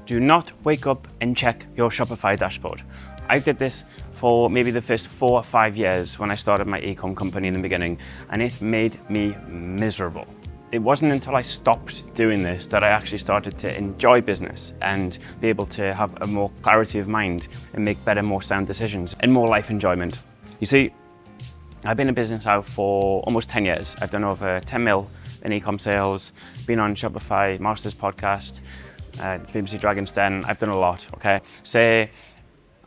Do not wake up and check your Shopify dashboard. I did this for maybe the first 4 or 5 years when I started my e-com company in the beginning, and it made me miserable. It wasn't until I stopped doing this that I actually started to enjoy business and be able to have a more clarity of mind and make better, more sound decisions and more life enjoyment. You see, I've been in business now for almost 10 years. I've done over 10 mil in e-com sales, been on Shopify, Masters podcast, BBC Dragon's Den. I've done a lot, okay? Say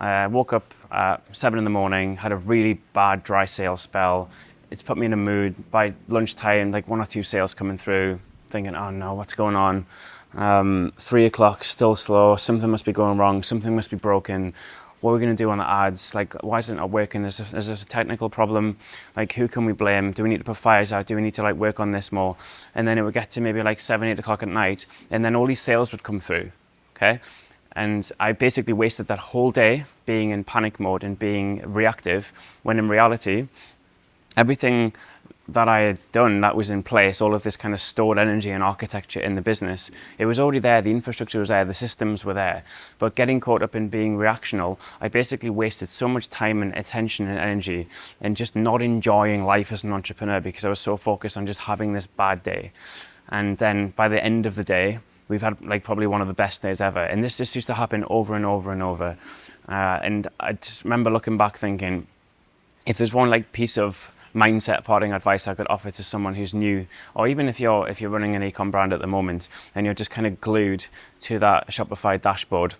I woke up at 7 in the morning, had a really bad dry sales spell. It's put me in a mood. By lunchtime, like 1 or 2 sales coming through, thinking, oh no, what's going on? 3 o'clock, still slow. Something must be going wrong. Something must be broken. What are we going to do on the ads? Like, why isn't it working? Is this a technical problem? Like, who can we blame? Do we need to put fires out? Do we need to like work on this more? And then it would get to maybe like 7, 8 o'clock at night, and then all these sales would come through, okay? And I basically wasted that whole day being in panic mode and being reactive, when in reality, everything that I had done that was in place, all of this kind of stored energy and architecture in the business, it was already there, the infrastructure was there, the systems were there. But getting caught up in being reactional, I basically wasted so much time and attention and energy and just not enjoying life as an entrepreneur because I was so focused on just having this bad day. And then by the end of the day, we've had like probably one of the best days ever. And this just used to happen over and over and over. And I just remember looking back thinking, if there's one like piece of mindset parting advice I could offer to someone who's new, or even if you're running an e-com brand at the moment and you're just kind of glued to that Shopify dashboard,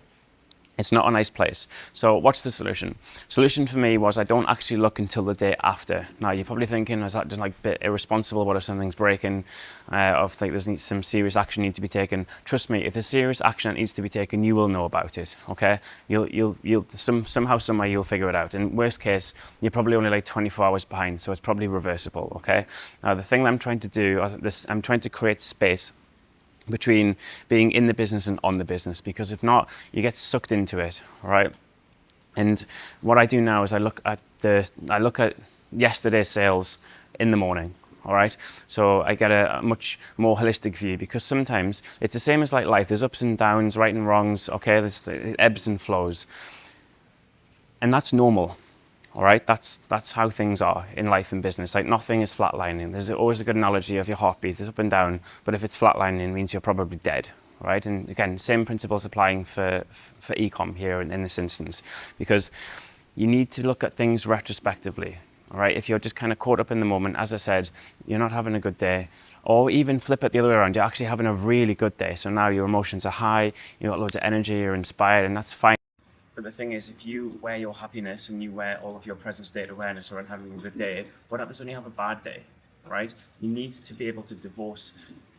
it's not a nice place. So what's the solution? Solution for me was I don't actually look until the day after. Now you're probably thinking, is that just like a bit irresponsible? What if something's breaking? Or if like there's some serious action need to be taken? Trust me, if there's serious action that needs to be taken, you will know about it. Okay? You'll somehow, somewhere you'll figure it out. In worst case, you're probably only like 24 hours behind, so it's probably reversible. Okay? Now the thing that I'm trying to do, I'm trying to create space between being in the business and on the business, because if not, you get sucked into it, all right? And what I do now is I look at yesterday's sales in the morning, all right? So I get a much more holistic view, because sometimes it's the same as like life. There's ups and downs, right and wrongs, okay? There's the ebbs and flows. And that's normal. All right, that's how things are in life and business. Like nothing is flatlining. There's always a good analogy of your heartbeat. It's up and down, but if it's flatlining, it means you're probably dead. All right, and again, same principles applying for e-com here in this instance, because you need to look at things retrospectively. All right, if you're just kind of caught up in the moment, as I said, you're not having a good day, or even flip it the other way around, you're actually having a really good day. So now your emotions are high, you've got loads of energy, you're inspired, and that's fine. But the thing is, if you wear your happiness and you wear all of your present state awareness around having a good day, what happens when you have a bad day, right? You need to be able to divorce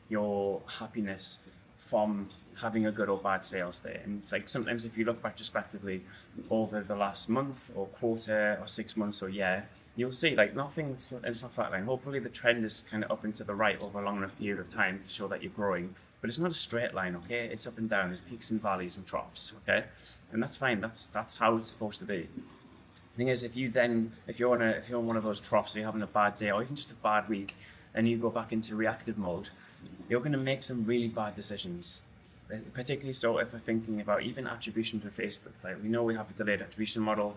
your happiness from having a good or bad sales day. And like sometimes if you look retrospectively over the last month or quarter or 6 months or year, you'll see like it's not flatline. Hopefully the trend is kind of up and to the right over a long enough period of time to show that you're growing. But it's not a straight line, okay? It's up and down. There's peaks and valleys and troughs, okay? And that's fine. That's how it's supposed to be. The thing is, if you're on one of those troughs, or you're having a bad day, or even just a bad week, and you go back into reactive mode, you're going to make some really bad decisions. Particularly so if we're thinking about even attribution to Facebook. Like we know we have a delayed attribution model.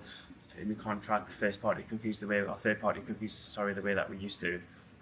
We can't track third-party cookies the way that we used to.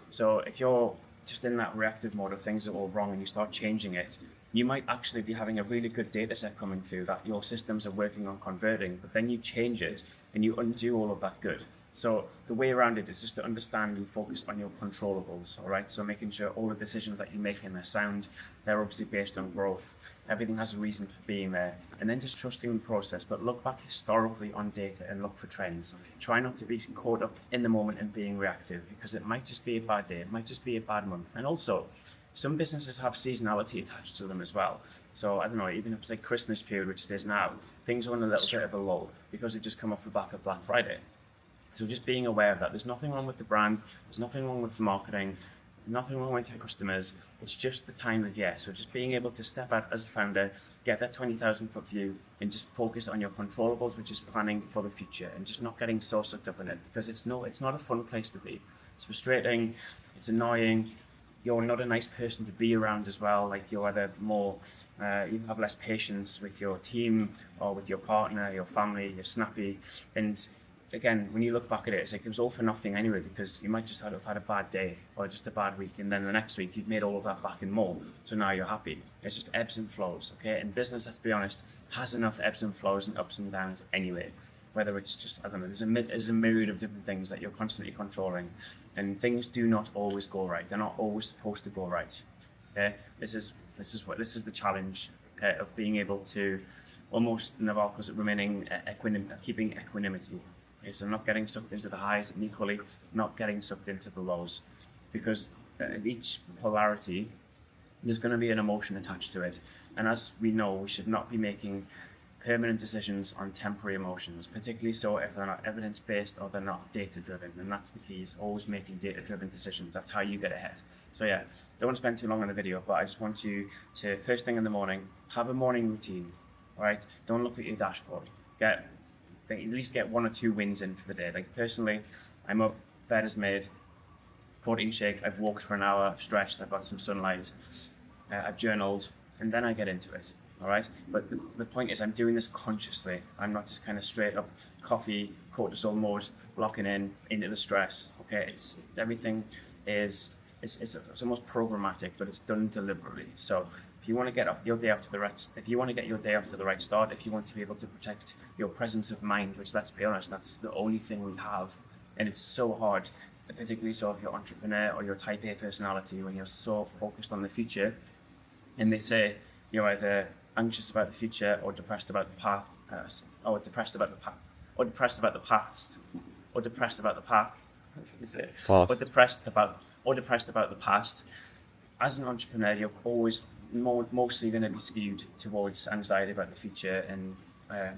So if you're just in that reactive mode of things are all wrong and you start changing it, you might actually be having a really good data set coming through that your systems are working on converting, but then you change it and you undo all of that good. So the way around it is just to understand and focus on your controllables, all right? So making sure all the decisions that you're making are sound, they're obviously based on growth, everything has a reason for being there, and then just trusting the process, but look back historically on data and look for trends. Try not to be caught up in the moment and being reactive, because it might just be a bad day, it might just be a bad month. And also, some businesses have seasonality attached to them as well. So I don't know, even if it's like Christmas period, which it is now, things are on a little bit of a lull because they've just come off the back of Black Friday. So just being aware of that. There's nothing wrong with the brand, there's nothing wrong with the marketing, nothing wrong with your customers. It's just the time of year. So just being able to step out as a founder, get that 20,000 foot view, and just focus on your controllables, which is planning for the future, and just not getting so sucked up in it, because it's not a fun place to be. It's frustrating, it's annoying, you're not a nice person to be around as well. Like you're either more, you have less patience with your team or with your partner, your family, you're snappy. And again, when you look back at it, it's like it was all for nothing anyway, because you might just have had a bad day or just a bad week, and then the next week you've made all of that back and more. So now you're happy. It's just ebbs and flows, okay? And business, let's be honest, has enough ebbs and flows and ups and downs anyway. Whether it's just, I don't know, there's a myriad of different things that you're constantly controlling, and things do not always go right. They're not always supposed to go right. Okay, this is the challenge, okay, of being able to almost, Naval calls it, remaining keeping equanimity. Okay, so not getting sucked into the highs and equally not getting sucked into the lows, because in each polarity there's going to be an emotion attached to it, and as we know, we should not be making permanent decisions on temporary emotions, particularly so if they're not evidence-based or they're not data-driven. And that's the key, is always making data-driven decisions. That's how you get ahead. So yeah, don't want to spend too long on the video, but I just want you to, first thing in the morning, have a morning routine, all right? Don't look at your dashboard. At least get 1 or 2 wins in for the day. Like personally, I'm up, bed is made, protein shake, I've walked for an hour, I've stretched, I've got some sunlight, I've journaled, and then I get into it. All right, but the point is, I'm doing this consciously. I'm not just kind of straight up coffee, cortisol mode, locking in into the stress. Okay, it's everything is it's almost programmatic, but it's done deliberately. So if you want to get your day off to the right, if you want to get your day off to the right start, if you want to be able to protect your presence of mind, which, let's be honest, that's the only thing we have, and it's so hard, particularly so if you're an entrepreneur or you're type A personality, when you're so focused on the future, and they say you're either anxious about the future or depressed about the past, or depressed about the past, or depressed about the past, or depressed about the past, or depressed about the past. As an entrepreneur, you're always mostly going to be skewed towards anxiety about the future and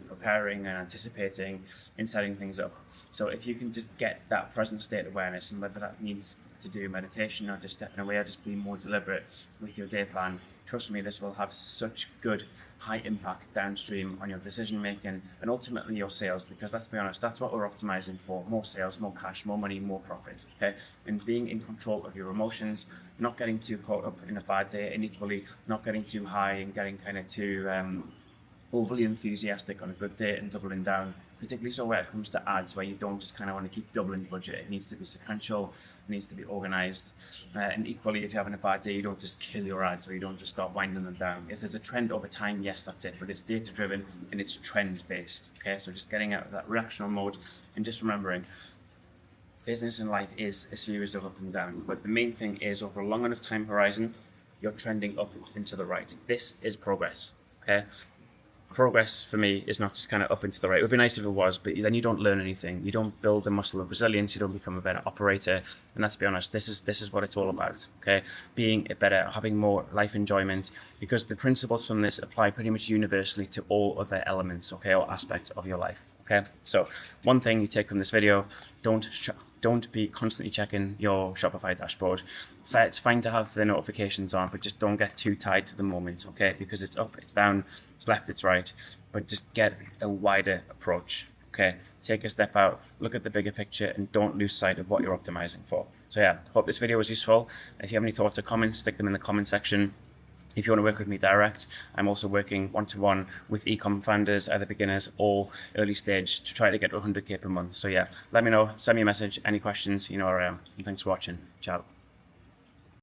preparing and anticipating and setting things up. So if you can just get that present state awareness, and whether that means to do meditation or just stepping away or just being more deliberate with your day plan, trust me, this will have such good high impact downstream on your decision making and ultimately your sales, because let's be honest, that's what we're optimizing for: more sales, more cash, more money, more profit. Okay, and being in control of your emotions, not getting too caught up in a bad day, and equally not getting too high and getting kind of too overly enthusiastic on a good day and doubling down, particularly so where it comes to ads, where you don't just kind of want to keep doubling budget. It needs to be sequential, it needs to be organized, and equally, if you're having a bad day, you don't just kill your ads, or you don't just start winding them down. If there's a trend over time, yes, that's it, but it's data driven and it's trend based. Okay, so just getting out of that reactional mode and just remembering, business and life is a series of up and down, but the main thing is, over a long enough time horizon, you're trending up and to the right. This is progress. Okay, progress for me is not just kind of up and to the right. It would be nice if it was, but then you don't learn anything. You don't build the muscle of resilience. You don't become a better operator. And let's be honest, this is what it's all about. Okay, being a better, having more life enjoyment, because the principles from this apply pretty much universally to all other elements, okay, or aspects of your life. Okay, so one thing you take from this video: don't be constantly checking your Shopify dashboard. It's fine to have the notifications on, but just don't get too tied to the moment, okay? Because it's up, it's down, it's left, it's right, but just get a wider approach, okay? Take a step out, look at the bigger picture, and don't lose sight of what you're optimizing for. So yeah, hope this video was useful. If you have any thoughts or comments, stick them in the comment section. If you want to work with me direct, I'm also working one-to-one with e-com founders, either beginners or early stage, to try to get to 100K per month. So yeah, let me know, send me a message, any questions, you know where I am. And thanks for watching. Ciao.